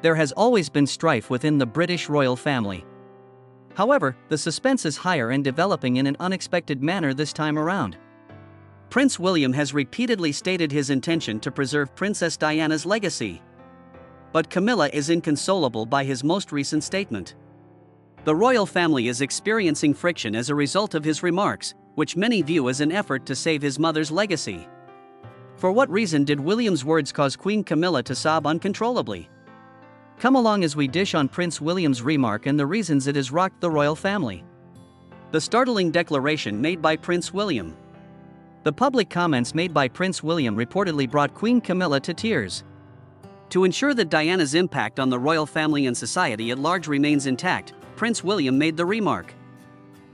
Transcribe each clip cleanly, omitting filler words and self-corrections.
There has always been strife within the British royal family. However, the suspense is higher and developing in an unexpected manner this time around. Prince William has repeatedly stated his intention to preserve Princess Diana's legacy. But Camilla is inconsolable by his most recent statement. The royal family is experiencing friction as a result of his remarks, which many view as an effort to save his mother's legacy. For what reason did William's words cause Queen Camilla to sob uncontrollably? Come along as we dish on Prince William's remark and the reasons it has rocked the royal family. The startling declaration made by Prince William. The public comments made by Prince William reportedly brought Queen Camilla to tears. To ensure that Diana's impact on the royal family and society at large remains intact, Prince William made the remark.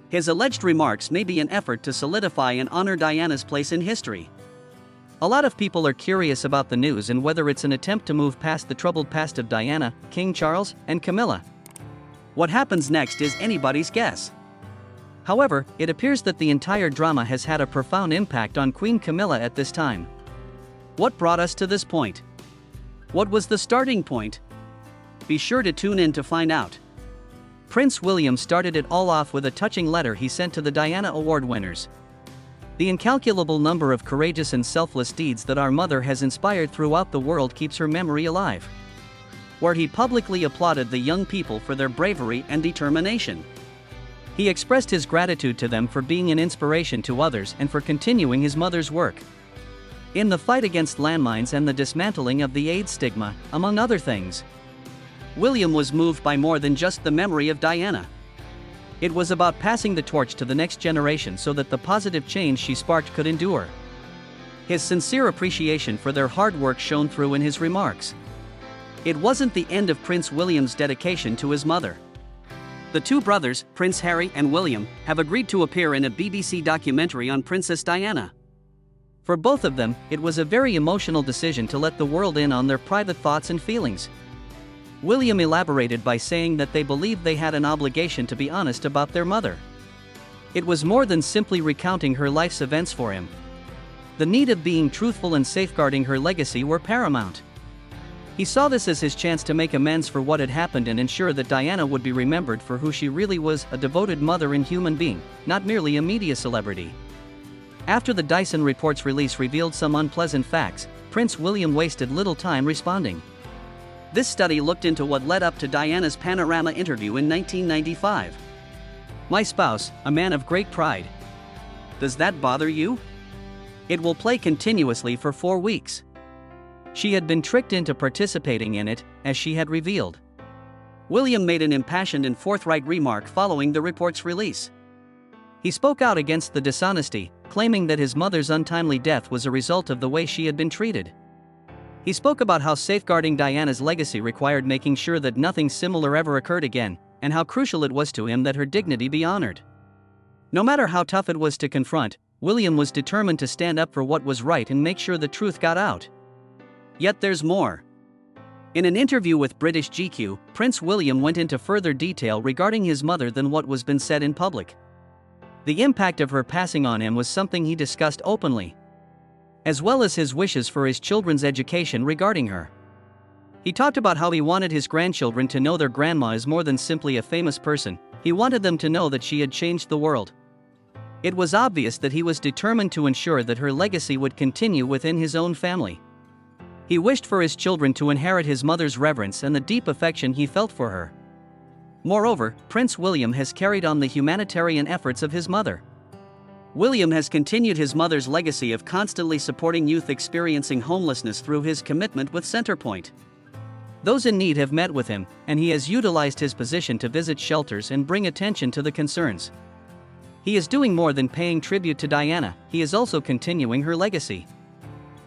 His alleged remarks may be an effort to solidify and honor Diana's place in history. A lot of people are curious about the news and whether it's an attempt to move past the troubled past of Diana, King Charles, and Camilla. What happens next is anybody's guess. However, it appears that the entire drama has had a profound impact on Queen Camilla at this time. What brought us to this point? What was the starting point? Be sure to tune in to find out. Prince William started it all off with a touching letter he sent to the Diana Award winners. The incalculable number of courageous and selfless deeds that our mother has inspired throughout the world keeps her memory alive. Where he publicly applauded the young people for their bravery and determination. He expressed his gratitude to them for being an inspiration to others and for continuing his mother's work in the fight against landmines and the dismantling of the AIDS stigma, among other things. William was moved by more than just the memory of Diana. It was about passing the torch to the next generation so that the positive change she sparked could endure. His sincere appreciation for their hard work shone through in his remarks. It wasn't the end of Prince William's dedication to his mother. The two brothers, Prince Harry and William, have agreed to appear in a BBC documentary on Princess Diana. For both of them, it was a very emotional decision to let the world in on their private thoughts and feelings. William elaborated by saying that they believed they had an obligation to be honest about their mother. It was more than simply recounting her life's events for him. The need of being truthful and safeguarding her legacy were paramount. He saw this as his chance to make amends for what had happened and ensure that Diana would be remembered for who she really was, a devoted mother and human being, not merely a media celebrity. After the Dyson Report's release revealed some unpleasant facts, Prince William wasted little time responding. This study looked into what led up to Diana's Panorama interview in 1995. My spouse, a man of great pride. Does that bother you? It will play continuously for 4 weeks. She had been tricked into participating in it, as she had revealed. William made an impassioned and forthright remark following the report's release. He spoke out against the dishonesty, claiming that his mother's untimely death was a result of the way she had been treated. He spoke about how safeguarding Diana's legacy required making sure that nothing similar ever occurred again, and how crucial it was to him that her dignity be honored. No matter how tough it was to confront, William was determined to stand up for what was right and make sure the truth got out. Yet there's more. In an interview with British GQ, Prince William went into further detail regarding his mother than what was been said in public. The impact of her passing on him was something he discussed openly, as well as his wishes for his children's education regarding her. He talked about how he wanted his grandchildren to know their grandma is more than simply a famous person. He wanted them to know that she had changed the world. It was obvious that he was determined to ensure that her legacy would continue within his own family. He wished for his children to inherit his mother's reverence and the deep affection he felt for her. Moreover, Prince William has carried on the humanitarian efforts of his mother. William has continued his mother's legacy of constantly supporting youth experiencing homelessness through his commitment with Centrepoint. Those in need have met with him, and he has utilized his position to visit shelters and bring attention to the concerns. He is doing more than paying tribute to Diana, he is also continuing her legacy.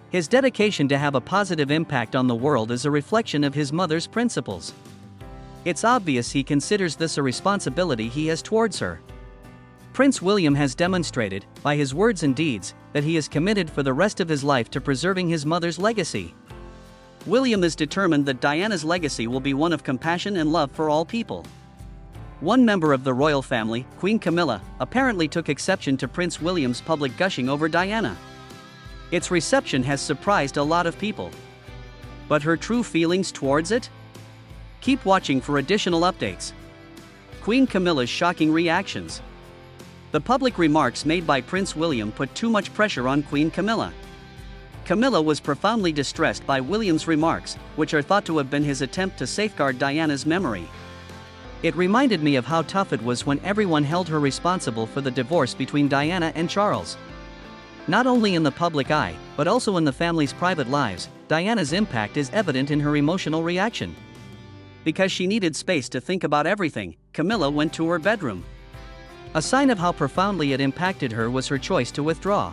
His dedication to have a positive impact on the world is a reflection of his mother's principles. It's obvious he considers this a responsibility he has towards her. Prince William has demonstrated, by his words and deeds, that he is committed for the rest of his life to preserving his mother's legacy. William is determined that Diana's legacy will be one of compassion and love for all people. One member of the royal family, Queen Camilla, apparently took exception to Prince William's public gushing over Diana. Its reception has surprised a lot of people. But her true feelings towards it? Keep watching for additional updates. Queen Camilla's shocking reactions. The public remarks made by Prince William put too much pressure on Queen Camilla. Camilla was profoundly distressed by William's remarks, which are thought to have been his attempt to safeguard Diana's memory. It reminded me of how tough it was when everyone held her responsible for the divorce between Diana and Charles. Not only in the public eye, but also in the family's private lives, Diana's impact is evident in her emotional reaction. Because she needed space to think about everything, Camilla went to her bedroom. A sign of how profoundly it impacted her was her choice to withdraw.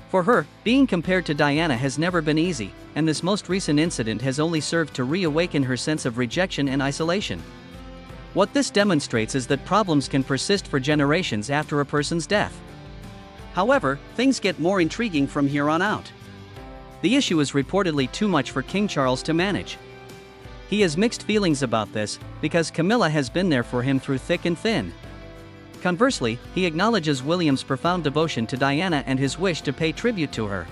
For her, being compared to Diana has never been easy, and this most recent incident has only served to reawaken her sense of rejection and isolation. What this demonstrates is that problems can persist for generations after a person's death. However, things get more intriguing from here on out. The issue is reportedly too much for King Charles to manage. He has mixed feelings about this, because Camilla has been there for him through thick and thin. Conversely, he acknowledges William's profound devotion to Diana and his wish to pay tribute to her.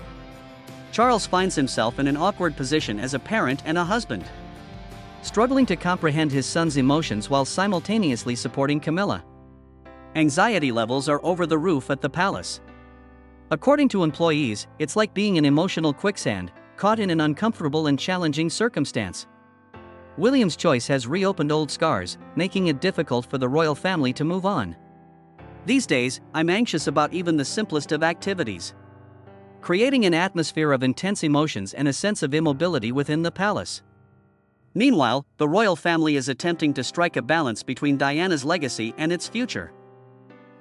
Charles finds himself in an awkward position as a parent and a husband, struggling to comprehend his son's emotions while simultaneously supporting Camilla. Anxiety levels are over the roof at the palace. According to employees, it's like being in emotional quicksand, caught in an uncomfortable and challenging circumstance. William's choice has reopened old scars, making it difficult for the royal family to move on. These days, I'm anxious about even the simplest of activities, creating an atmosphere of intense emotions and a sense of immobility within the palace. Meanwhile, the royal family is attempting to strike a balance between Diana's legacy and its future.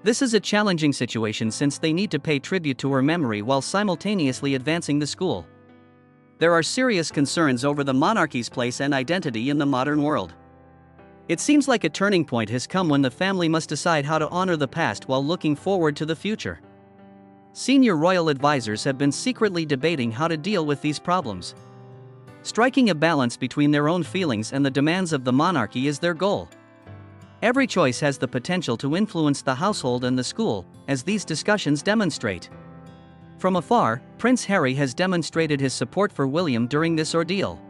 This is a challenging situation since they need to pay tribute to her memory while simultaneously advancing the school. There are serious concerns over the monarchy's place and identity in the modern world. It seems like a turning point has come when the family must decide how to honor the past while looking forward to the future. Senior royal advisors have been secretly debating how to deal with these problems. Striking a balance between their own feelings and the demands of the monarchy is their goal. Every choice has the potential to influence the household and the school, as these discussions demonstrate. From afar, Prince Harry has demonstrated his support for William during this ordeal.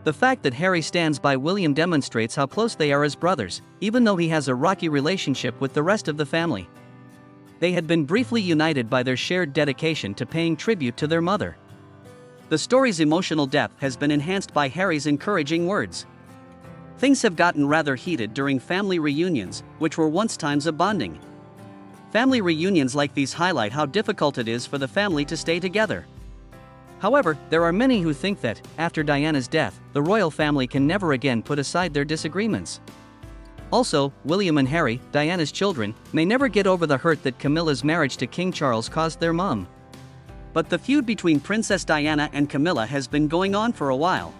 The fact that Harry stands by William demonstrates how close they are as brothers, even though he has a rocky relationship with the rest of the family. They had been briefly united by their shared dedication to paying tribute to their mother. The story's emotional depth has been enhanced by Harry's encouraging words. Things have gotten rather heated during family reunions, which were once times of bonding. Family reunions like these highlight how difficult it is for the family to stay together. However, there are many who think that, after Diana's death, the royal family can never again put aside their disagreements. Also, William and Harry, Diana's children, may never get over the hurt that Camilla's marriage to King Charles caused their mum. But the feud between Princess Diana and Camilla has been going on for a while.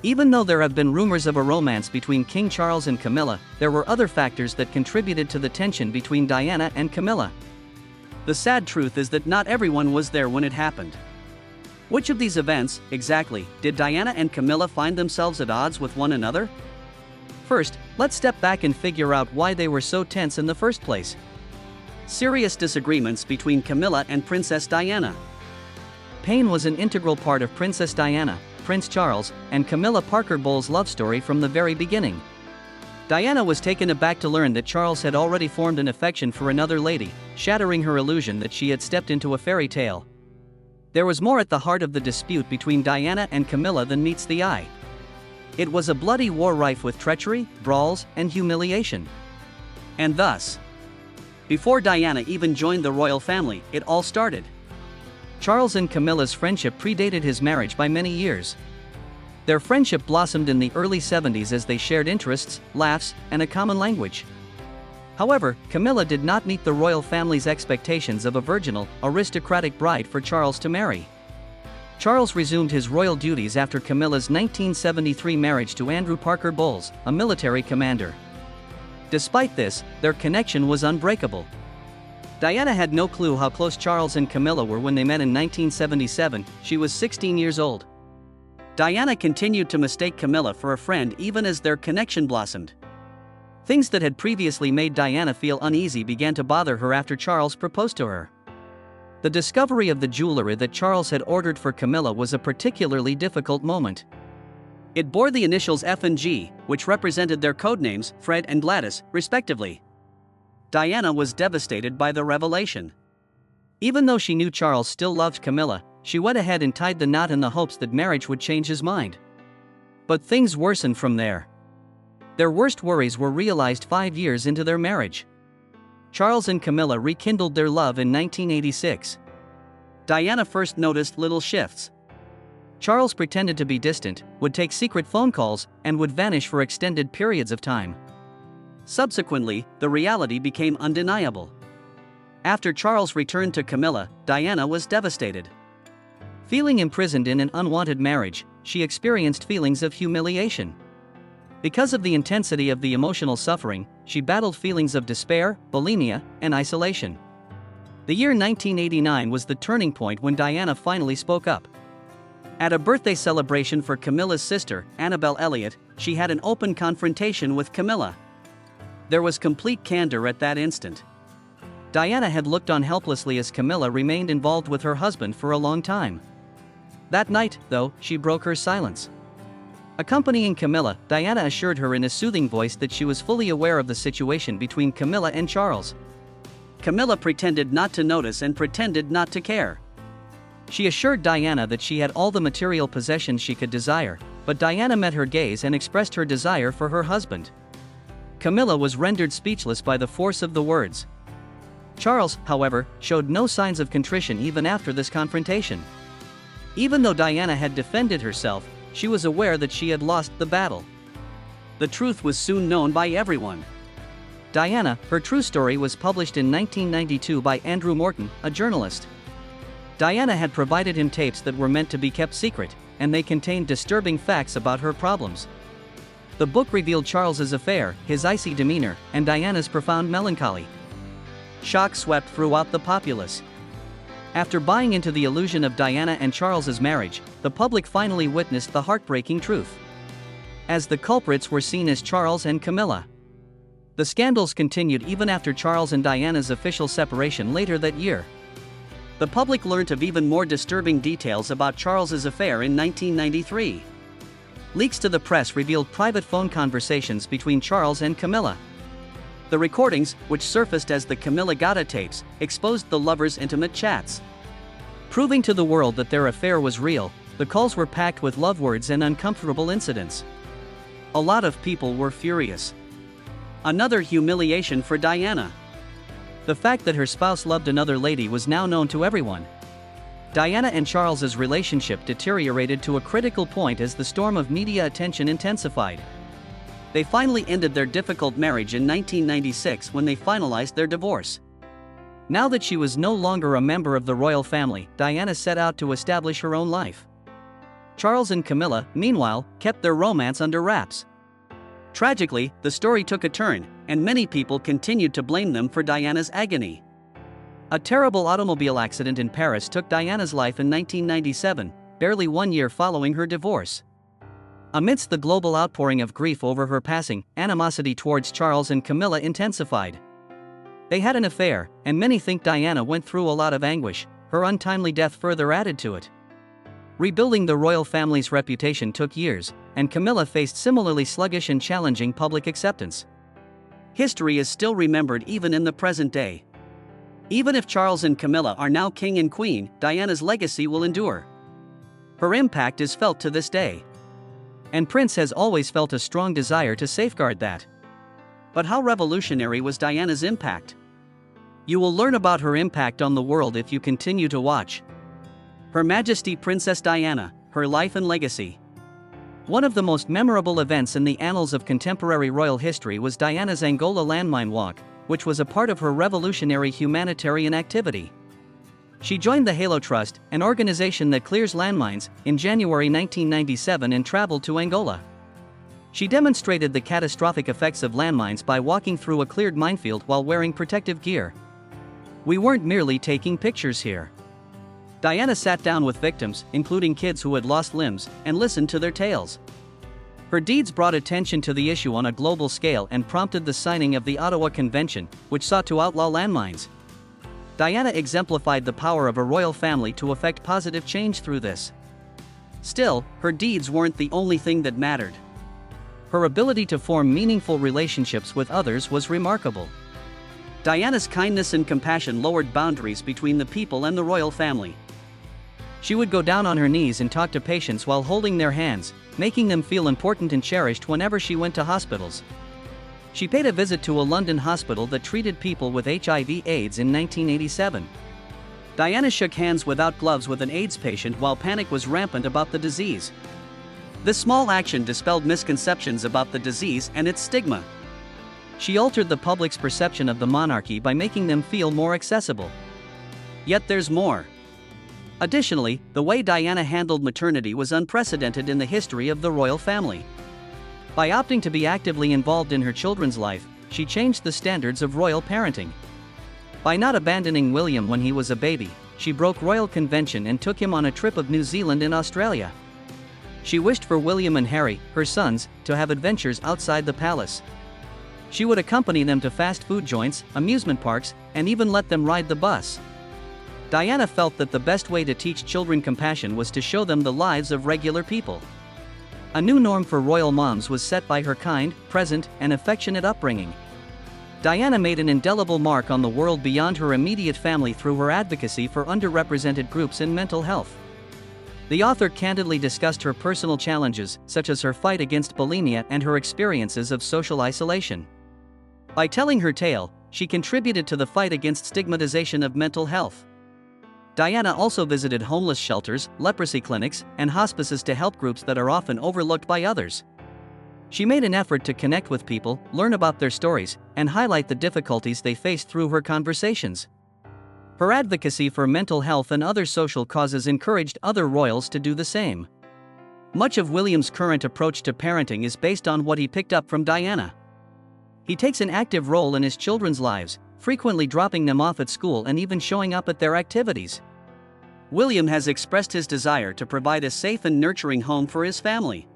Even though there have been rumors of a romance between King Charles and Camilla, there were other factors that contributed to the tension between Diana and Camilla. The sad truth is that not everyone was there when it happened. Which of these events, exactly, did Diana and Camilla find themselves at odds with one another? First, let's step back and figure out why they were so tense in the first place. Serious disagreements between Camilla and Princess Diana. Pain was an integral part of Princess Diana, Prince Charles, and Camilla Parker Bowles' love story from the very beginning. Diana was taken aback to learn that Charles had already formed an affection for another lady, shattering her illusion that she had stepped into a fairy tale. There was more at the heart of the dispute between Diana and Camilla than meets the eye. It was a bloody war rife with treachery, brawls, and humiliation. And thus, before Diana even joined the royal family, it all started. Charles and Camilla's friendship predated his marriage by many years. Their friendship blossomed in the early 70s as they shared interests, laughs, and a common language. However, Camilla did not meet the royal family's expectations of a virginal, aristocratic bride for Charles to marry. Charles resumed his royal duties after Camilla's 1973 marriage to Andrew Parker Bowles, a military commander. Despite this, their connection was unbreakable. Diana had no clue how close Charles and Camilla were when they met in 1977. She was 16 years old. Diana continued to mistake Camilla for a friend even as their connection blossomed. Things that had previously made Diana feel uneasy began to bother her after Charles proposed to her. The discovery of the jewelry that Charles had ordered for Camilla was a particularly difficult moment. It bore the initials F and G, which represented their codenames, Fred and Gladys, respectively. Diana was devastated by the revelation. Even though she knew Charles still loved Camilla, she went ahead and tied the knot in the hopes that marriage would change his mind. But things worsened from there. Their worst worries were realized 5 years into their marriage. Charles and Camilla rekindled their love in 1986. Diana first noticed little shifts. Charles pretended to be distant, would take secret phone calls, and would vanish for extended periods of time. Subsequently, the reality became undeniable. After Charles returned to Camilla, Diana was devastated. Feeling imprisoned in an unwanted marriage, she experienced feelings of humiliation. Because of the intensity of the emotional suffering, she battled feelings of despair, bulimia, and isolation. The year 1989 was the turning point when Diana finally spoke up. At a birthday celebration for Camilla's sister, Annabelle Elliott, she had an open confrontation with Camilla. There was complete candor at that instant. Diana had looked on helplessly as Camilla remained involved with her husband for a long time. That night, though, she broke her silence. Accompanying Camilla, Diana assured her in a soothing voice that she was fully aware of the situation between Camilla and Charles. Camilla pretended not to notice and pretended not to care. She assured Diana that she had all the material possessions she could desire, but Diana met her gaze and expressed her desire for her husband. Camilla was rendered speechless by the force of the words. Charles, however, showed no signs of contrition even after this confrontation. Even though Diana had defended herself, she was aware that she had lost the battle. The truth was soon known by everyone. Diana, her true story was published in 1992 by Andrew Morton, a journalist. Diana had provided him tapes that were meant to be kept secret, and they contained disturbing facts about her problems. The book revealed Charles's affair, his icy demeanor, and Diana's profound melancholy. Shock swept throughout the populace. After buying into the illusion of Diana and Charles's marriage, the public finally witnessed the heartbreaking truth. As the culprits were seen as Charles and Camilla. The scandals continued even after Charles and Diana's official separation later that year. The public learned of even more disturbing details about Charles's affair in 1993. Leaks to the press revealed private phone conversations between Charles and Camilla. The recordings, which surfaced as the Camilla Gata tapes, exposed the lovers' intimate chats. Proving to the world that their affair was real, the calls were packed with love words and uncomfortable incidents. A lot of people were furious. Another humiliation for Diana. The fact that her spouse loved another lady was now known to everyone. Diana and Charles's relationship deteriorated to a critical point as the storm of media attention intensified. They finally ended their difficult marriage in 1996 when they finalized their divorce. Now that she was no longer a member of the royal family, Diana set out to establish her own life. Charles and Camilla, meanwhile, kept their romance under wraps. Tragically, the story took a turn, and many people continued to blame them for Diana's agony. A terrible automobile accident in Paris took Diana's life in 1997, barely 1 year following her divorce. Amidst the global outpouring of grief over her passing, animosity towards Charles and Camilla intensified. They had an affair, and many think Diana went through a lot of anguish. Her untimely death further added to it. Rebuilding the royal family's reputation took years, and Camilla faced similarly sluggish and challenging public acceptance. History is still remembered even in the present day. Even if Charles and Camilla are now king and queen, Diana's legacy will endure. Her impact is felt to this day. And Prince has always felt a strong desire to safeguard that. But how revolutionary was Diana's impact? You will learn about her impact on the world if you continue to watch. Her Majesty Princess Diana, Her Life and Legacy. One of the most memorable events in the annals of contemporary royal history was Diana's Angola landmine walk, which was a part of her revolutionary humanitarian activity. She joined the Halo Trust, an organization that clears landmines, in January 1997 and traveled to Angola. She demonstrated the catastrophic effects of landmines by walking through a cleared minefield while wearing protective gear. We weren't merely taking pictures here. Diana sat down with victims, including kids who had lost limbs, and listened to their tales. Her deeds brought attention to the issue on a global scale and prompted the signing of the Ottawa Convention, which sought to outlaw landmines. Diana exemplified the power of a royal family to effect positive change through this. Still, her deeds weren't the only thing that mattered. Her ability to form meaningful relationships with others was remarkable. Diana's kindness and compassion lowered boundaries between the people and the royal family. She would go down on her knees and talk to patients while holding their hands, making them feel important and cherished whenever she went to hospitals. She paid a visit to a London hospital that treated people with HIV/AIDS in 1987. Diana shook hands without gloves with an AIDS patient while panic was rampant about the disease. This small action dispelled misconceptions about the disease and its stigma. She altered the public's perception of the monarchy by making them feel more accessible. Yet there's more. Additionally, the way Diana handled maternity was unprecedented in the history of the royal family. By opting to be actively involved in her children's life, she changed the standards of royal parenting. By not abandoning William when he was a baby, she broke royal convention and took him on a trip of New Zealand and Australia. She wished for William and Harry, her sons, to have adventures outside the palace. She would accompany them to fast food joints, amusement parks, and even let them ride the bus. Diana felt that the best way to teach children compassion was to show them the lives of regular people. A new norm for royal moms was set by her kind, present, and affectionate upbringing. Diana made an indelible mark on the world beyond her immediate family through her advocacy for underrepresented groups in mental health. The author candidly discussed her personal challenges, such as her fight against bulimia and her experiences of social isolation. By telling her tale, she contributed to the fight against stigmatization of mental health. Diana also visited homeless shelters, leprosy clinics, and hospices to help groups that are often overlooked by others. She made an effort to connect with people, learn about their stories, and highlight the difficulties they faced through her conversations. Her advocacy for mental health and other social causes encouraged other royals to do the same. Much of William's current approach to parenting is based on what he picked up from Diana. He takes an active role in his children's lives, frequently dropping them off at school and even showing up at their activities. William has expressed his desire to provide a safe and nurturing home for his family.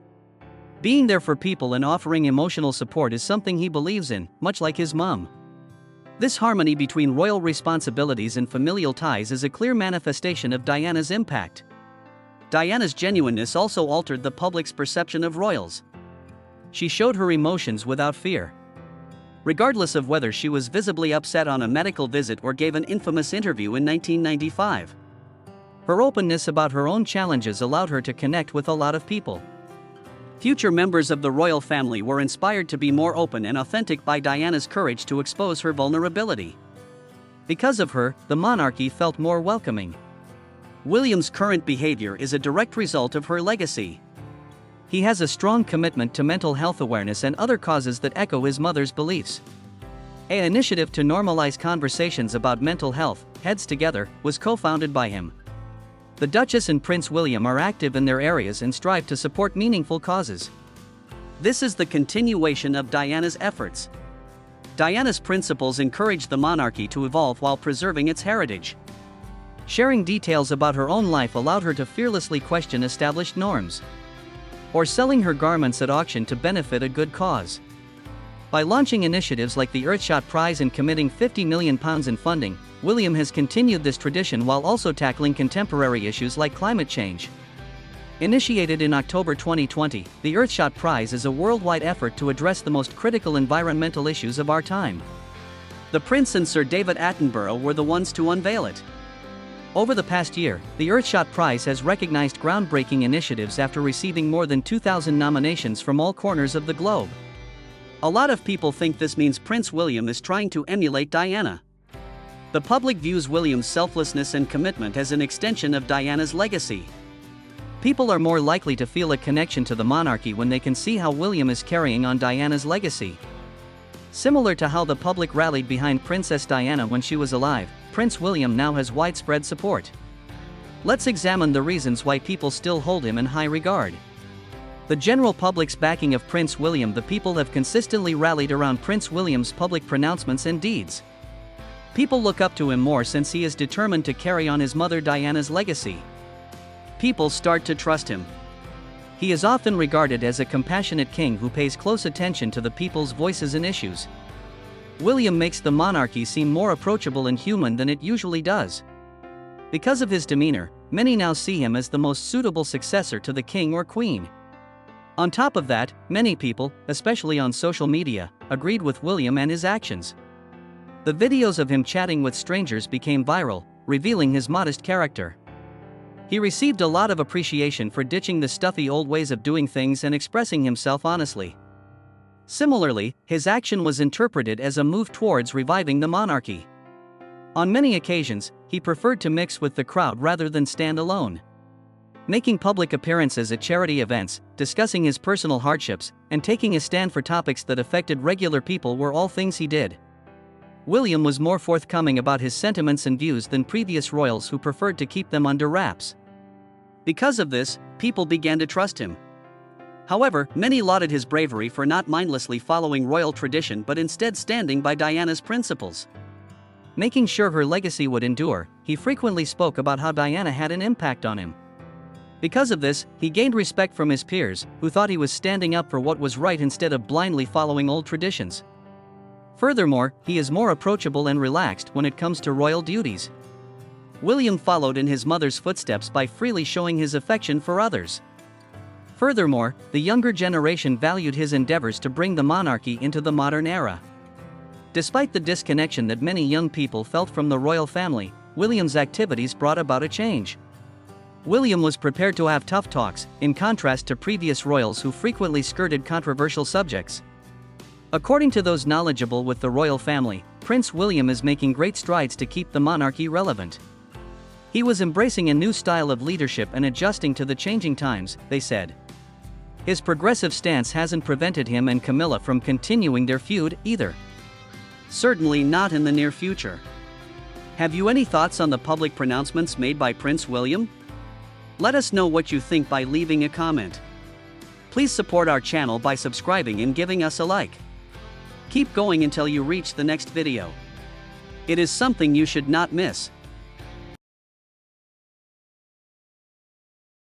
Being there for people and offering emotional support is something he believes in, much like his mom. This harmony between royal responsibilities and familial ties is a clear manifestation of Diana's impact. Diana's genuineness also altered the public's perception of royals. She showed her emotions without fear. Regardless of whether she was visibly upset on a medical visit or gave an infamous interview in 1995. Her openness about her own challenges allowed her to connect with a lot of people. Future members of the royal family were inspired to be more open and authentic by Diana's courage to expose her vulnerability. Because of her, the monarchy felt more welcoming. William's current behavior is a direct result of her legacy. He has a strong commitment to mental health awareness and other causes that echo his mother's beliefs. An initiative to normalize conversations about mental health, Heads Together, was co-founded by him. The Duchess and Prince William are active in their areas and strive to support meaningful causes. This is the continuation of Diana's efforts. Diana's principles encourage the monarchy to evolve while preserving its heritage. Sharing details about her own life allowed her to fearlessly question established norms. Or selling her garments at auction to benefit a good cause. By launching initiatives like the Earthshot Prize and committing £50 million in funding, William has continued this tradition while also tackling contemporary issues like climate change. Initiated in October 2020, the Earthshot Prize is a worldwide effort to address the most critical environmental issues of our time. The Prince and Sir David Attenborough were the ones to unveil it. Over the past year, the Earthshot Prize has recognized groundbreaking initiatives after receiving more than 2,000 nominations from all corners of the globe. A lot of people think this means Prince William is trying to emulate Diana. The public views William's selflessness and commitment as an extension of Diana's legacy. People are more likely to feel a connection to the monarchy when they can see how William is carrying on Diana's legacy. Similar to how the public rallied behind Princess Diana when she was alive, Prince William now has widespread support. Let's examine the reasons why people still hold him in high regard. The general public's backing of Prince William. The people have consistently rallied around Prince William's public pronouncements and deeds. People look up to him more since he is determined to carry on his mother Diana's legacy. People start to trust him. He is often regarded as a compassionate king who pays close attention to the people's voices and issues. William makes the monarchy seem more approachable and human than it usually does. Because of his demeanor, many now see him as the most suitable successor to the king or queen. On top of that, many people, especially on social media, agreed with William and his actions. The videos of him chatting with strangers became viral, revealing his modest character. He received a lot of appreciation for ditching the stuffy old ways of doing things and expressing himself honestly. Similarly, his action was interpreted as a move towards reviving the monarchy. On many occasions, he preferred to mix with the crowd rather than stand alone. Making public appearances at charity events, discussing his personal hardships, and taking a stand for topics that affected regular people were all things he did. William was more forthcoming about his sentiments and views than previous royals who preferred to keep them under wraps. Because of this, people began to trust him. However, many lauded his bravery for not mindlessly following royal tradition but instead standing by Diana's principles. Making sure her legacy would endure, he frequently spoke about how Diana had an impact on him. Because of this, he gained respect from his peers, who thought he was standing up for what was right instead of blindly following old traditions. Furthermore, he is more approachable and relaxed when it comes to royal duties. William followed in his mother's footsteps by freely showing his affection for others. Furthermore, the younger generation valued his endeavors to bring the monarchy into the modern era. Despite the disconnection that many young people felt from the royal family, William's activities brought about a change. William was prepared to have tough talks, in contrast to previous royals who frequently skirted controversial subjects. According to those knowledgeable with the royal family, Prince William is making great strides to keep the monarchy relevant. He was embracing a new style of leadership and adjusting to the changing times, they said. His progressive stance hasn't prevented him and Camilla from continuing their feud either. Certainly not in the near future. Have you any thoughts on the public pronouncements made by Prince William? Let us know what you think by leaving a comment. Please support our channel by subscribing and giving us a like. Keep going until you reach the next video. It is something you should not miss.